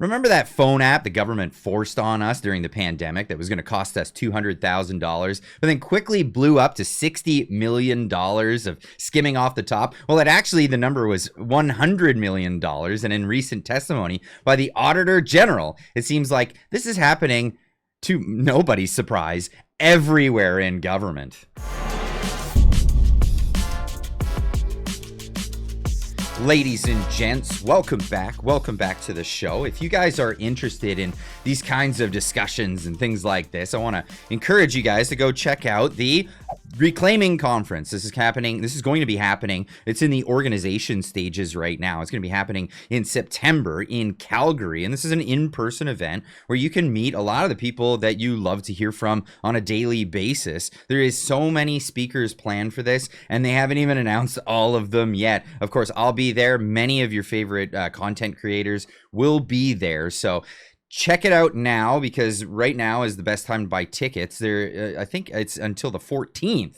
Remember that phone app the government forced on us during the pandemic that was going to cost us $200,000, but then quickly blew up to $60 million of skimming off the top? Well, the number was $100 million. And in recent testimony by the Auditor General, it seems like this is happening, to nobody's surprise, everywhere in government. Ladies and gents, welcome back to the show. If you guys are interested in these kinds of discussions and things like this, I want to encourage you guys to go check out the Reclaiming Conference. This is going to be happening. It's in the organization stages right now. It's going to be happening in September in Calgary. And this is an in-person event where you can meet a lot of the people that you love to hear from on a daily basis. There is so many speakers planned for this, and they haven't even announced all of them yet. Of course, I'll be there. Many of your favorite content creators will be there. So check it out now, because right now is the best time to buy tickets. I think it's until the 14th.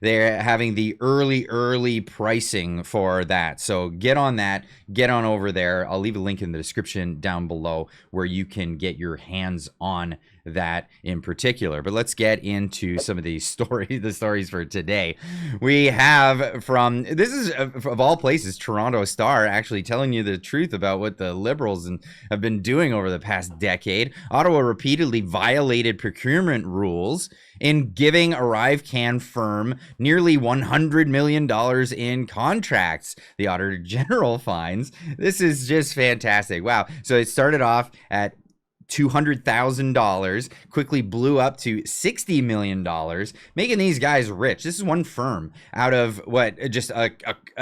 They're having the early pricing for that. So get on that. Get on over there. I'll leave a link in the description down below where you can get your hands on that in particular. But let's get into some of these the stories for today. We have this is of all places, Toronto Star, actually telling you the truth about what the Liberals have been doing over the past decade. Ottawa repeatedly violated procurement rules in giving ArriveCan firm nearly $100 million in contracts, the Auditor General finds. This is just fantastic. Wow. So it started off at $200,000, quickly blew up to $60 million, making these guys rich. This is one firm out of just a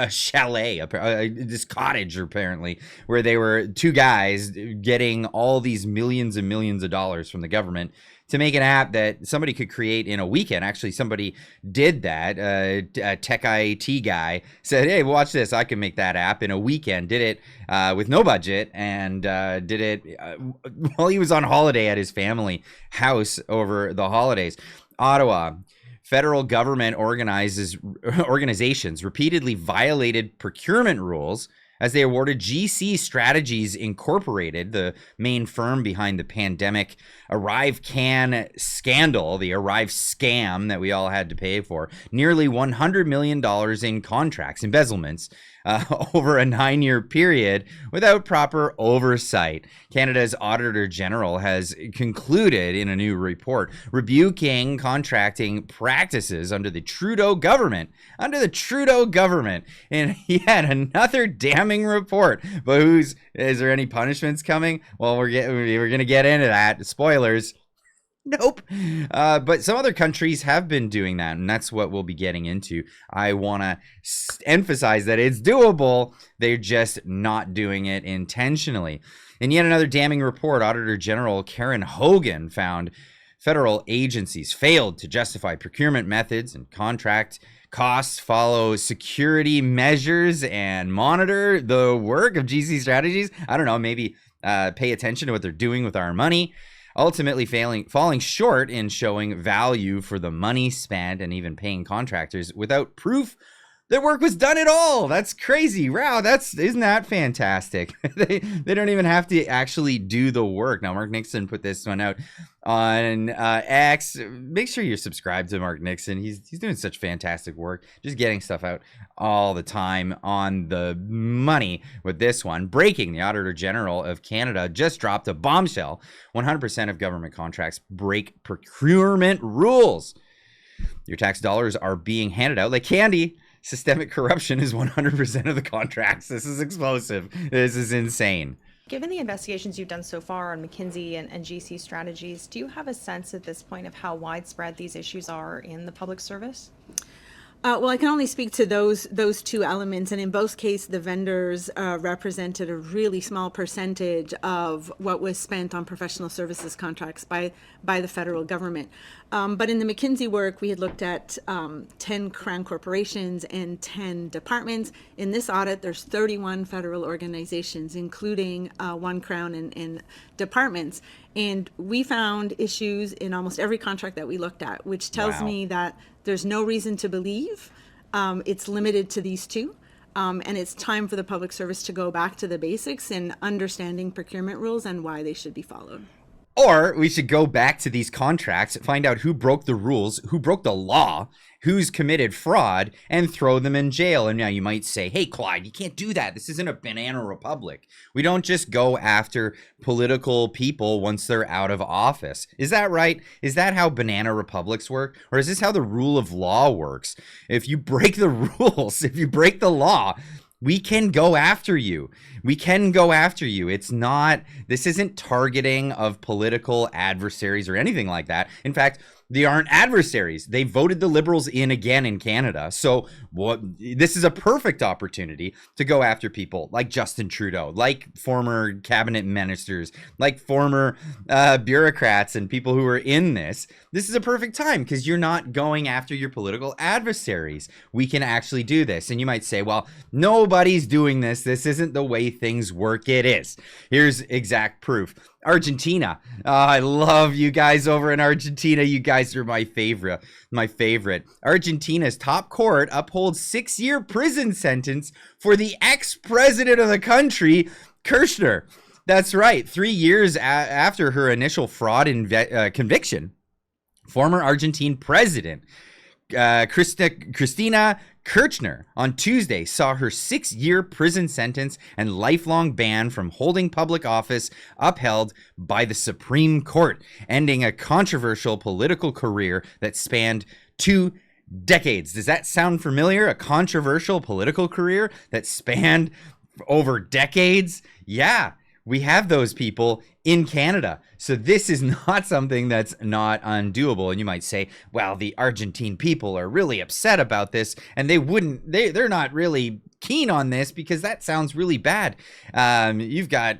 chalet, this cottage apparently, where they were two guys getting all these millions and millions of dollars from the government to make an app that somebody could create in a weekend. Actually, somebody did that. A tech IT guy said, hey, watch this. I can make that app in a weekend. Did it with no budget, and did it while he was on holiday at his family house over the holidays. Ottawa. Federal government organizations repeatedly violated procurement rules as they awarded GCStrategies Incorporated, the main firm behind the pandemic ArriveCan scandal, the Arrive scam that we all had to pay for, nearly $100 million in contracts, embezzlements, over a 9-year period without proper oversight. Canada's Auditor General has concluded in a new report rebuking contracting practices under the Trudeau government. And yet another damning report. But is there any punishments coming? Well, we're going to get into that. Spoilers. Nope. But some other countries have been doing that, and that's what we'll be getting into. I want to emphasize that it's doable. They're just not doing it intentionally. In yet another damning report, Auditor General Karen Hogan found federal agencies failed to justify procurement methods and contract costs, follow security measures, and monitor the work of GCStrategies. I don't know, maybe pay attention to what they're doing with our money. Ultimately falling short in showing value for the money spent and even paying contractors without proof that work was done at all. That's crazy. Wow, isn't that fantastic? They don't even have to actually do the work. Now, Mark Nixon put this one out on X. Make sure you're subscribed to Mark Nixon. He's doing such fantastic work, just getting stuff out all the time on the money with this one. Breaking, the Auditor General of Canada just dropped a bombshell. 100% of government contracts break procurement rules. Your tax dollars are being handed out like candy. Systemic corruption is 100% of the contracts. This is explosive. This is insane. Given the investigations you've done so far on McKinsey and GCStrategies, do you have a sense at this point of how widespread these issues are in the public service? Well, I can only speak to those two elements, and in both cases, the vendors represented a really small percentage of what was spent on professional services contracts by the federal government. But in the McKinsey work, we had looked at 10 Crown corporations and 10 departments. In this audit, there's 31 federal organizations, including 1 Crown and departments. And we found issues in almost every contract that we looked at, which tells me that there's no reason to believe it's limited to these two. And it's time for the public service to go back to the basics in understanding procurement rules and why they should be followed. Or we should go back to these contracts, find out who broke the rules, who broke the law, who's committed fraud, and throw them in jail. And now you might say, hey, Clyde, you can't do that. This isn't a banana republic. We don't just go after political people once they're out of office. Is that right? Is that how banana republics work? Or is this how the rule of law works? If you break the rules, if you break the law, we can go after you. We can go after you. This isn't targeting of political adversaries or anything like that. In fact, they aren't adversaries. They voted the Liberals in again in Canada. So this is a perfect opportunity to go after people like Justin Trudeau, like former cabinet ministers, like former bureaucrats and people who are in this. This is a perfect time because you're not going after your political adversaries. We can actually do this. And you might say, well, nobody's doing this. This isn't the way things work. It is. Here's exact proof. Argentina. I love you guys over in Argentina. You guys are my favorite. Argentina's top court upholds 6-year prison sentence for the ex-president of the country, Kirchner. That's right. 3 years after her initial fraud conviction, former Argentine president Cristina Kirchner on Tuesday saw her 6-year prison sentence and lifelong ban from holding public office upheld by the Supreme Court, ending a controversial political career that spanned 2 decades. Does that sound familiar? A controversial political career that spanned over decades? Yeah, we have those people in Canada. So this is not something that's not undoable. And you might say, well, the Argentine people are really upset about this and they're not really keen on this because that sounds really bad. You've got,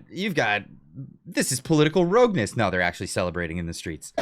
this is political rogueness. No, they're actually celebrating in the streets.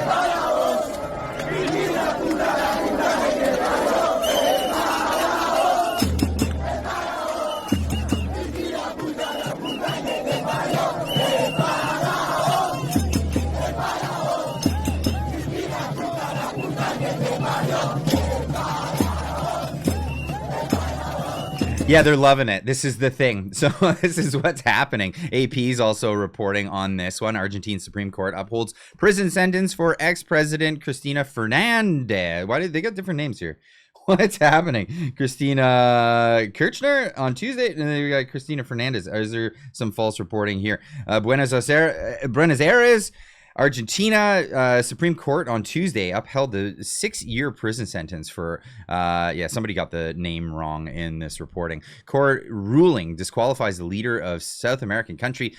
Yeah, they're loving it. This is the thing. So this is what's happening. AP is also reporting on this one. Argentine Supreme Court upholds prison sentence for ex-president Cristina Fernandez. Why did they got different names here? What's happening? Cristina Kirchner on Tuesday, and then we got Cristina Fernandez. Is there some false reporting here? Buenos Aires, Argentina Supreme Court on Tuesday upheld the 6-year prison sentence for, somebody got the name wrong in this reporting. Court ruling disqualifies the leader of South American country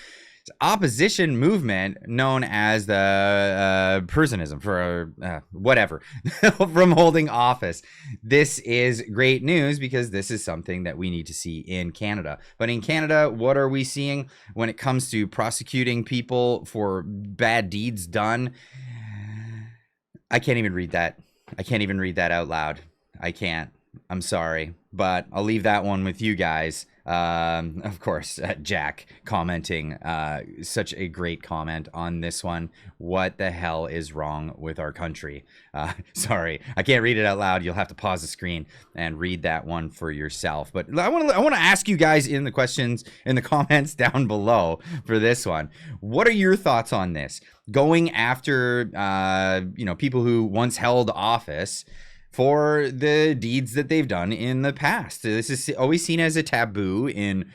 opposition movement known as the Personism for whatever from holding office. This is great news because this is something that we need to see in Canada. But in Canada, what are we seeing when it comes to prosecuting people for bad deeds done? I can't even read that. I can't even read that out loud. I can't. I'm sorry, but I'll leave that one with you guys. Of course, Jack commenting, such a great comment on this one. What the hell is wrong with our country? Sorry, I can't read it out loud. You'll have to pause the screen and read that one for yourself. But I want to ask you guys in the questions, in the comments down below for this one. What are your thoughts on this? Going after, people who once held office for the deeds that they've done in the past. This is always seen as a taboo in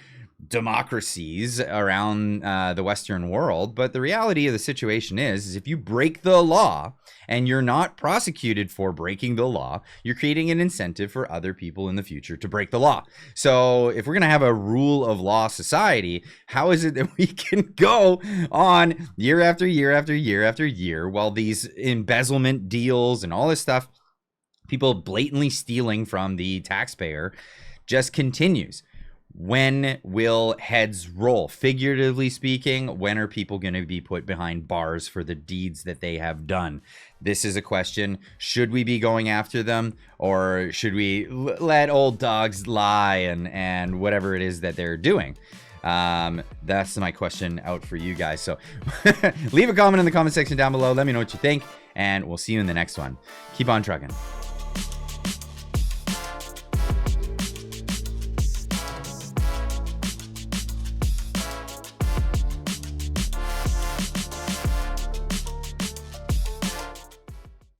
democracies around the Western world. But the reality of the situation is if you break the law and you're not prosecuted for breaking the law, you're creating an incentive for other people in the future to break the law. So if we're going to have a rule of law society, how is it that we can go on year after year after year after year while these embezzlement deals and all this stuff, people blatantly stealing from the taxpayer, just continues? When will heads roll? Figuratively speaking, when are people going to be put behind bars for the deeds that they have done? This is a question. Should we be going after them, or should we let old dogs lie and whatever it is that they're doing? That's my question out for you guys. So leave a comment in the comment section down below. Let me know what you think, and we'll see you in the next one. Keep on trucking.